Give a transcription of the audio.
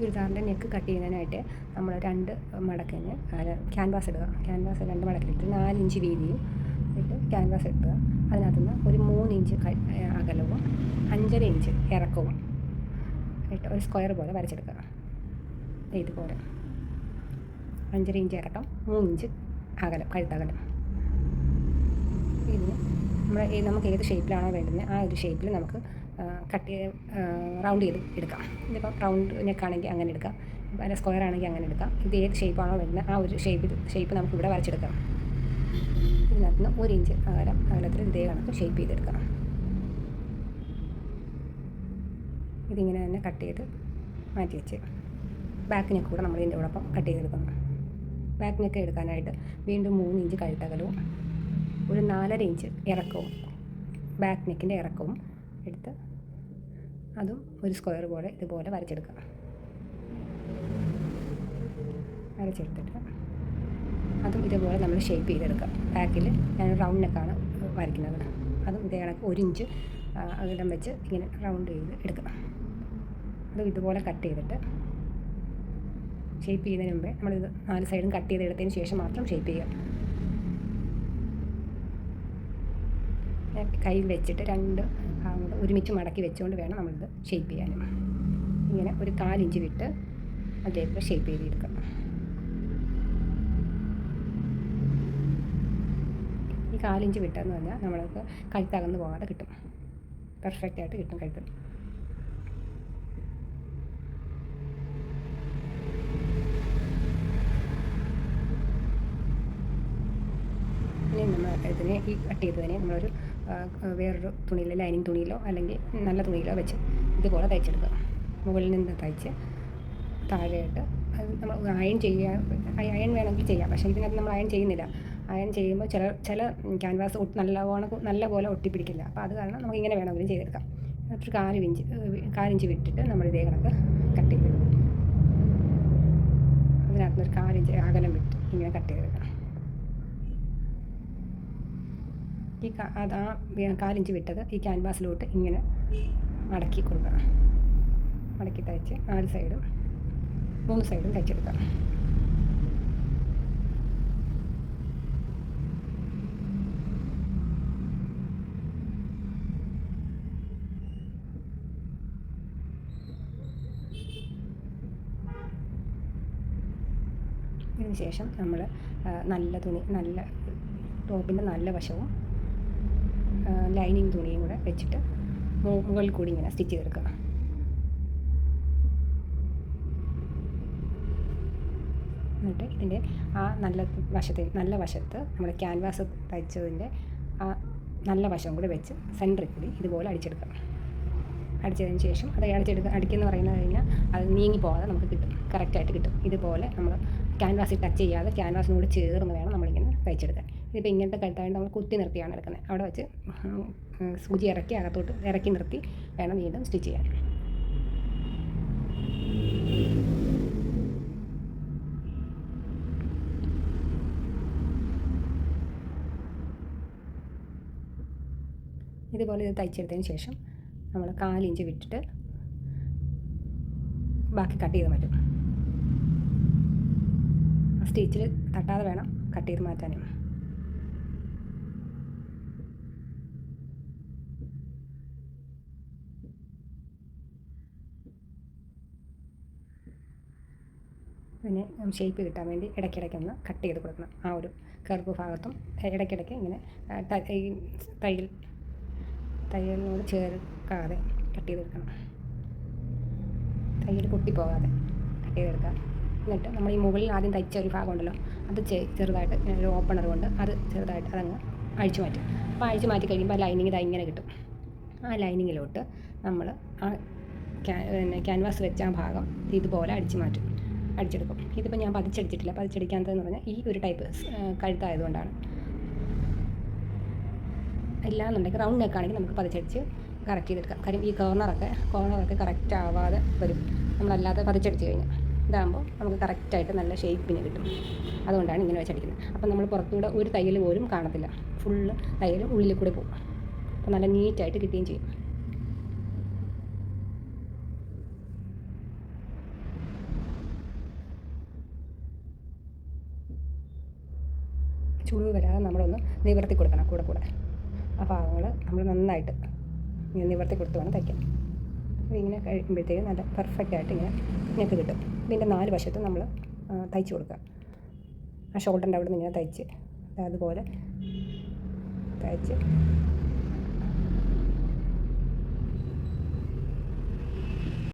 ചുരിദാറിൻ്റെ neck cut ചെയ്യുന്നതിനായിട്ട് നമ്മൾ 2 മടക്കിന് canvas ഇടുക. ക്യാൻവാസ് 2 മടക്കിയിട്ട് 4 ഇഞ്ച് വീതിയും ഇട്ട് ക്യാൻവാസ് ഇടുക. അതിനകത്തുനിന്ന് ഒരു 3 ഇഞ്ച് അകലവും 5.5 ഇഞ്ച് ഇറക്കവും ഇട്ട് ഒരു സ്ക്വയർ പോലെ വരച്ചെടുക്കുക. ഇതുപോലെ 5.5 ഇഞ്ച് ഇറക്കം, 3 ഇഞ്ച് അകലം, കഴുത്തകലം. ഇതിന് നമുക്ക് ഏത് ഷേപ്പിലാണോ വേണ്ടുന്നത് ആ ഒരു ഷേപ്പിൽ നമുക്ക് റൗണ്ട് ചെയ്ത് എടുക്കാം. ഇതിപ്പോൾ റൗണ്ട് നെക്കാണെങ്കിൽ അങ്ങനെ എടുക്കാം, അല്ല സ്ക്വയർ ആണെങ്കിൽ അങ്ങനെ എടുക്കാം. ഇത് ഏത് ഷേപ്പാണോ വേണ്ടുന്നത് ആ ഒരു ഷേപ്പ് നമുക്ക് ഇവിടെ വരച്ചെടുക്കാം. ഇതിനകത്ത് നിന്ന് 1 ഇഞ്ച് അകലത്തിൽ ഇതേ കണക്ക് ഷേപ്പ് ചെയ്തെടുക്കാം. ഇതിങ്ങനെ തന്നെ കട്ട് ചെയ്ത് മാറ്റി വെച്ച് ബാക്ക് നെക്ക് കൂടെ നമ്മൾ ഇതിൻ്റെ കൂടൊപ്പം കട്ട് ചെയ്തെടുക്കണം. ബാക്ക് നെക്ക് എടുക്കാനായിട്ട് വീണ്ടും 3 ഇഞ്ച് കഴുത്തകലവും ഒരു 4.5 ഇഞ്ച് ഇറക്കവും ബാക്ക് നെക്കിൻ്റെ ഇറക്കവും എടുത്ത് അതും ഒരു സ്ക്വയർ പോലെ ഇതുപോലെ വരച്ചെടുക്കുക. വരച്ചെടുത്തിട്ട് അതും ഇതുപോലെ നമ്മൾ ഷേപ്പ് ചെയ്തെടുക്കുക. ബാക്കിൽ ഞാൻ റൗണ്ട് നെക്കാണ് വരയ്ക്കുന്നത്. അതും ഇതേ കണക്ക് 1 ഇഞ്ച് അകലം വെച്ച് ഇങ്ങനെ റൗണ്ട് ചെയ്ത് എടുക്കുക. അതും ഇതുപോലെ കട്ട് ചെയ്തിട്ട് ഷേപ്പ് ചെയ്യുന്നതിന് മുമ്പേ നമ്മളിത് 4 സൈഡും കട്ട് ചെയ്തെടുത്തതിന് ശേഷം മാത്രം ഷേപ്പ് ചെയ്യുക. കയ്യിൽ വെച്ചിട്ട് 2 ഭാഗങ്ങൾ ഒരുമിച്ച് മടക്കി വെച്ചുകൊണ്ട് വേണം നമ്മളിത് ഷേപ്പ് ചെയ്യാനും. ഇങ്ങനെ ഒരു 4 ഇഞ്ച് വിട്ട് അതേപോലെ ഷേപ്പ് ചെയ്തെടുക്കണം. ഈ 4 ഇഞ്ച് വിട്ടെന്ന് പറഞ്ഞാൽ നമ്മൾക്ക് കഴുത്തകന്ന് പോകാതെ കിട്ടും, പെർഫെക്റ്റായിട്ട് കിട്ടും കഴുത്ത്. ഇനി നമ്മൾ ഇതിനെ ഈ കട്ട് ചെയ്തതിനെ നമ്മളൊരു വേറൊരു തുണിയിലോ ലൈനിങ് തുണിയിലോ അല്ലെങ്കിൽ നല്ല തുണിയിലോ വെച്ച് ഇതുപോലെ തയ്ച്ചെടുക്കുക. മുകളിൽ നിന്ന് തയ്ച്ച് താഴെയായിട്ട് നമ്മൾ അയൺ അയൺ വേണമെങ്കിൽ ചെയ്യാം. പക്ഷേ ഇതിനകത്ത് നമ്മൾ അയൺ ചെയ്യുന്നില്ല. അയൺ ചെയ്യുമ്പോൾ ചില ക്യാൻവാസ് നല്ല പോലെ ഒട്ടിപ്പിടിക്കില്ല. അപ്പോൾ അത് കാരണം നമുക്ക് ഇങ്ങനെ വേണമെങ്കിലും ചെയ്തെടുക്കാം. ഒരു 4 ഇഞ്ച് വിട്ടിട്ട് നമ്മൾ ഇതേ കണക്ക് കട്ട് ചെയ്ത് അതിനകത്ത് ഒരു 4 ഇഞ്ച് അകലം വിട്ട് ഇങ്ങനെ കട്ട് ചെയ്തെടുക്കണം. ഈ 4 ഇഞ്ച് വിട്ടത് ഈ ക്യാൻവാസിലോട്ട് ഇങ്ങനെ മടക്കി കൊടുക്കണം. മടക്കി തയ്ച്ച് 4 സൈഡും 3 സൈഡും തയ്ച്ചെടുക്കാം. ഇതിന് ശേഷം നമ്മൾ നല്ല തുണി, നല്ല ടോപ്പിൻ്റെ നല്ല വശവും ലൈനിങ് തുണിയും കൂടെ വെച്ചിട്ട് മുകളിൽ കൂടി ഇങ്ങനെ സ്റ്റിച്ച് ചെയ്തെടുക്കുക. എന്നിട്ട് ഇതിൻ്റെ ആ നല്ല വശത്ത് നമ്മൾ ക്യാൻവാസ് തയ്ച്ചതിൻ്റെ ആ നല്ല വശം കൂടി വെച്ച് സെൻറ്ററിൽ കൂടി ഇതുപോലെ അടിച്ചെടുക്കുക. അടിച്ചതിന് ശേഷം അത് അടിക്കുന്ന പറയുന്നത് കഴിഞ്ഞാൽ അത് നീങ്ങി പോകാതെ നമുക്ക് കിട്ടും, കറക്റ്റായിട്ട് കിട്ടും. ഇതുപോലെ നമ്മൾ ക്യാൻവാസിൽ ടച്ച് ചെയ്യാതെ ക്യാൻവാസിനോട് ചേർന്ന് വേണം നമ്മളിങ്ങനെ തയ്ച്ചെടുക്കാൻ. ഇതിപ്പോൾ ഇങ്ങനത്തെ കഴുത്തായിട്ട് നമ്മൾ കുത്തി നിർത്തിയാണ് എടുക്കുന്നത്. അവിടെ വെച്ച് സൂചി അകത്തോട്ട് ഇറക്കി നിർത്തി വേണം വീണ്ടും സ്റ്റിച്ച് ചെയ്യാൻ. ഇതുപോലെ ഇത് തയ്ച്ചെടുത്തതിന് ശേഷം നമ്മൾ 4 ഇഞ്ച് വിട്ടിട്ട് ബാക്കി കട്ട് ചെയ്ത് മാറ്റും. സ്റ്റിച്ചിൽ തട്ടാതെ വേണം കട്ട് ചെയ്ത് മാറ്റാനും. പിന്നെ ഷേപ്പ് കിട്ടാൻ വേണ്ടി ഇടയ്ക്കിടയ്ക്കൊന്ന് കട്ട് ചെയ്ത് കൊടുക്കണം. ആ ഒരു കറുപ്പ് ഭാഗത്തും ഇടയ്ക്കിടയ്ക്ക് ഇങ്ങനെ ഈ തയ്യലിനോട് ചേർക്കാതെ കട്ട് ചെയ്തെടുക്കണം. തയ്യൽ പൊട്ടിപ്പോകാതെ കട്ട് ചെയ്തെടുക്കുക. എന്നിട്ട് നമ്മൾ ഈ മുകളിൽ ആദ്യം തയ്ച്ച ഒരു ഭാഗം ഉണ്ടല്ലോ, അത് ചെറുതായിട്ട് ഒരു ഓപ്പണർ കൊണ്ട് അത് ചെറുതായിട്ട് അതങ്ങ് അഴിച്ചു മാറ്റും. അപ്പോൾ അഴിച്ചു മാറ്റി കഴിയുമ്പോൾ ആ ലൈനിങ് ഇതാ ഇങ്ങനെ കിട്ടും. ആ ലൈനിങ്ങിലോട്ട് നമ്മൾ ആ ക്യാൻവാസ് വെച്ച ആ ഭാഗം ഇതുപോലെ അടിച്ചെടുക്കും. ഇതിപ്പോൾ ഞാൻ പതിച്ചടിച്ചിട്ടില്ല. പതിച്ചടിക്കാത്തതെന്ന് പറഞ്ഞാൽ ഈ ഒരു ടൈപ്പ് കഴുത്തായതുകൊണ്ടാണ്. ഇല്ലാന്നുണ്ടെങ്കിൽ റൗണ്ട് നെക്കാണെങ്കിൽ നമുക്ക് പതിച്ചടിച്ച് കറക്റ്റ് ചെയ്തെടുക്കാം. കാര്യം ഈ കോർണറൊക്കെ കറക്റ്റ് ആവാതെ വരും നമ്മളല്ലാതെ പതിച്ചടിച്ച് കഴിഞ്ഞാൽ. ഇതാകുമ്പോൾ നമുക്ക് കറക്റ്റായിട്ട് നല്ല ഷേപ്പിന് കിട്ടും. അതുകൊണ്ടാണ് ഇങ്ങനെ വെച്ചടിക്കുന്നത്. അപ്പം നമ്മൾ പുറത്തുകൂടെ ഒരു തയ്യൽ പോലും കാണത്തില്ല, ഫുള്ള് തയ്യൽ ഉള്ളിൽ കൂടെ പോകും. അപ്പോൾ നല്ല നീറ്റായിട്ട് കിട്ടുകയും ചെയ്യും. ചുളിവ് വരാതെ നമ്മളൊന്ന് നിവർത്തി കൊടുക്കണം കൂടെ കൂടെ. ആ ഭാഗങ്ങൾ നമ്മൾ നന്നായിട്ട് ഇങ്ങനെ നിവർത്തി കൊടുത്ത് വേണം തയ്ക്കാൻ. ഇങ്ങനെ കഴിയുമ്പോഴത്തേക്കും നല്ല പെർഫെക്റ്റായിട്ട് ഇങ്ങനെ നെക്ക് കിട്ടും. ഇതിൻ്റെ 4 വശത്തും നമ്മൾ തയ്ച്ച് കൊടുക്കുക. ആ ഷോൾഡറിൻ്റെ അവിടെ നിന്ന് ഇങ്ങനെ തയ്ച്ച് അതുപോലെ തയ്ച്ച്